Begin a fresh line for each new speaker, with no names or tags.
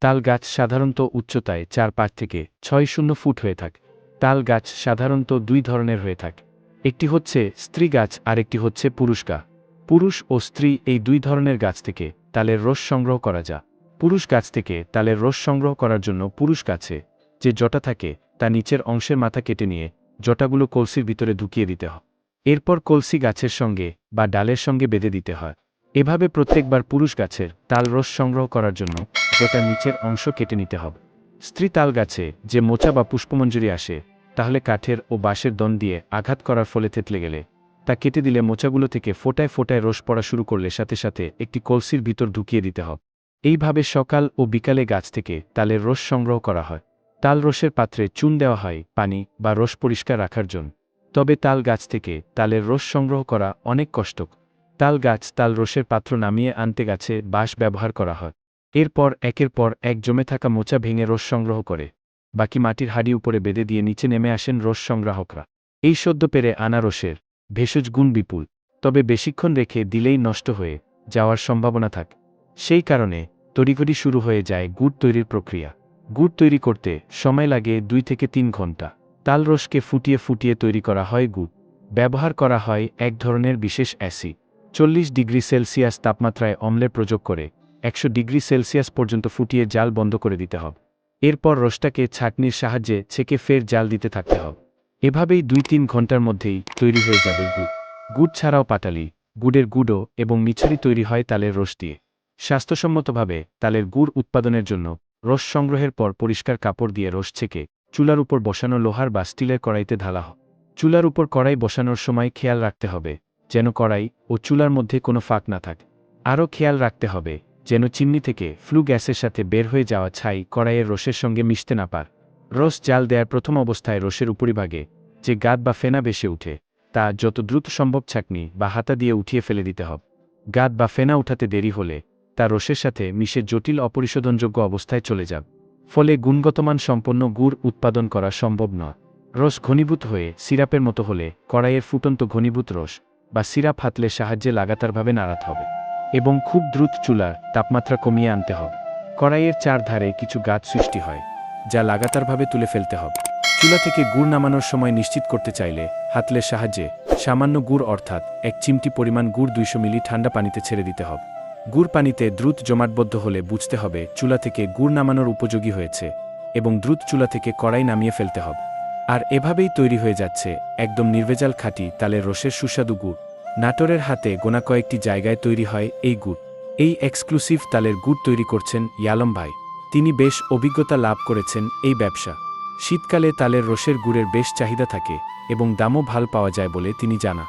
তাল গাছ সাধারণত উচ্চতায় ৪-৫ থেকে ৬-০ ফুট হয়ে থাকে। তাল গাছ সাধারণত দুই ধরনের হয়ে থাকে। একটি হচ্ছে স্ত্রী গাছ আর একটি হচ্ছে পুরুষ গাছ। পুরুষ ও স্ত্রী এই দুই ধরনের গাছ থেকে তালের রস সংগ্রহ করা যায়। পুরুষ গাছ থেকে তালের রস সংগ্রহ করার জন্য পুরুষ গাছে যে জটা থাকে তা নিচের অংশের মাথা কেটে নিয়ে জটাগুলো কলসির ভিতরে ঢুকিয়ে দিতে হয়। এরপর কলসি গাছের সঙ্গে বা ডালের সঙ্গে বেঁধে দিতে হয়। এভাবে প্রত্যেকবার পুরুষ গাছের তাল রস সংগ্রহ করার জন্য জটার নিচের অংশ কেটে নিতে হবে। স্ত্রী তাল গাছে যে মোচা বা পুষ্পমঞ্জরি আসে, তাহলে কাঠের ও বাঁশের দন দিয়ে আঘাত করার ফলে থেতলে গেলে তা কেটে দিলে মোচাগুলো থেকে ফোটায় ফোটায় রস পড়া শুরু করলে সাথে সাথে একটি কলসির ভিতর ঢুকিয়ে দিতে হবে। এইভাবে সকাল ও বিকালে গাছ থেকে তালের রস সংগ্রহ করা হয়। তাল রসের পাত্রে চুন দেওয়া হয় পানি বা রস পরিষ্কার রাখার জন্য। তবে তাল গাছ থেকে তালের রস সংগ্রহ করা অনেক কষ্টকর। তাল গাছ তাল রসের পাত্র নামিয়ে আনতে গাছে বাঁশ ব্যবহার করা হয়। এরপর একের পর এক জমে থাকা মোচা ভেঙে রস সংগ্রহ করে বাকি মাটির হাঁড়ি উপরে বেঁধে দিয়ে নিচে নেমে আসেন রস সংগ্রাহকরা। এই সদ্য পেরে আনা রসের ভেষজ গুণ বিপুল, তবে বেশিক্ষণ রেখে দিলেই নষ্ট হয়ে যাওয়ার সম্ভাবনা থাকে। সেই কারণে তড়িঘড়ি শুরু হয়ে যায় গুড় তৈরির প্রক্রিয়া। গুড় তৈরি করতে সময় লাগে 2 থেকে 3 ঘন্টা। তাল রসকে ফুটিয়ে ফুটিয়ে তৈরি করা হয় গুড়। ব্যবহার করা হয় এক ধরনের বিশেষ অ্যাসিড। 40 ডিগ্রি সেলসিয়াস তাপমাত্রায় অম্লের প্রয়োগ করে 100 ডিগ্রি সেলসিয়াস পর্যন্ত ফুটিয়ে জাল বন্ধ করে দিতে হবে। এরপর রসটাকে ছাঁকনির সাহায্যে ছেঁকে ফের জাল দিতে থাকতে হবে। এভাবেই 2-3 ঘন্টার মধ্যেই তৈরি হয়ে যাবে গুড়। গুড় ছাড়াও পাটালি, গুড়ের গুঁড়ো এবং মিছরি তৈরি হয় তালের রস দিয়ে। স্বাস্থ্যসম্মতভাবে তালের গুড় উৎপাদনের জন্য রস সংগ্রহের পর পরিষ্কার কাপড় দিয়ে রস ছেঁকে চুলার উপর বসানো লোহার বা স্টিলের কড়াইতে ঢালা হয়। চুলার উপর কড়াই বসানোর সময় খেয়াল রাখতে হবে যেন কড়াই ও চুলার মধ্যে কোনো ফাঁক না থাকে। আরও খেয়াল রাখতে হবে যেন চিমনি থেকে ফ্লু গ্যাসের সাথে বের হয়ে যাওয়া ছাই কড়াইয়ের রসের সঙ্গে মিশতে না পারে। রস জাল দেওয়ার প্রথম অবস্থায় রসের উপরিভাগে যে গাদ বা ফেনা ভেসে উঠে তা যত দ্রুত সম্ভব ছাঁকনি বা হাতা দিয়ে উঠিয়ে ফেলে দিতে হবে। গাদ বা ফেনা উঠাতে দেরি হলে তা রসের সাথে মিশে জটিল অপরিশোধনযোগ্য অবস্থায় চলে যাবে। ফলে গুণগতমান সম্পন্ন গুড় উৎপাদন করা সম্ভব নয়। রস ঘনীভূত হয়ে সিরাপের মতো হলে কড়াইয়ের ফুটন্ত ঘনীভূত রস বা সিরাপ হাতলের সাহায্যে লাগাতারভাবে নাড়াতে হবে এবং খুব দ্রুত চুলার তাপমাত্রা কমিয়ে আনতে হবে। কড়াইয়ের চারধারে কিছু গাদ সৃষ্টি হয় যা লাগাতারভাবে তুলে ফেলতে হবে। চুলা থেকে গুড় নামানোর সময় নিশ্চিত করতে চাইলে হাতলের সাহায্যে সামান্য গুড় অর্থাৎ 1 চিমটি পরিমাণ গুড় 200 মিলি ঠান্ডা পানিতে ছেড়ে দিতে হবে। গুড় পানিতে দ্রুত জমাটবদ্ধ হলে বুঝতে হবে চুলা থেকে গুড় নামানোর উপযোগী হয়েছে এবং দ্রুত চুলা থেকে কড়াই নামিয়ে ফেলতে হবে। আর এভাবেই তৈরি হয়ে যাচ্ছে একদম নির্ভেজাল খাঁটি তালের রসের সুস্বাদু গুড়। নাটোরের হাতে গোনা কয়েকটি জায়গায় তৈরি হয় এই গুড়। এই এক্সক্লুসিভ তালের গুড় তৈরি করছেন ইয়ালম ভাই। তিনি বেশ অভিজ্ঞতা লাভ করেছেন এই ব্যবসা। শীতকালে তালের রসের গুড়ের বেশ চাহিদা থাকে এবং দামও ভাল পাওয়া যায় বলে তিনি জানা।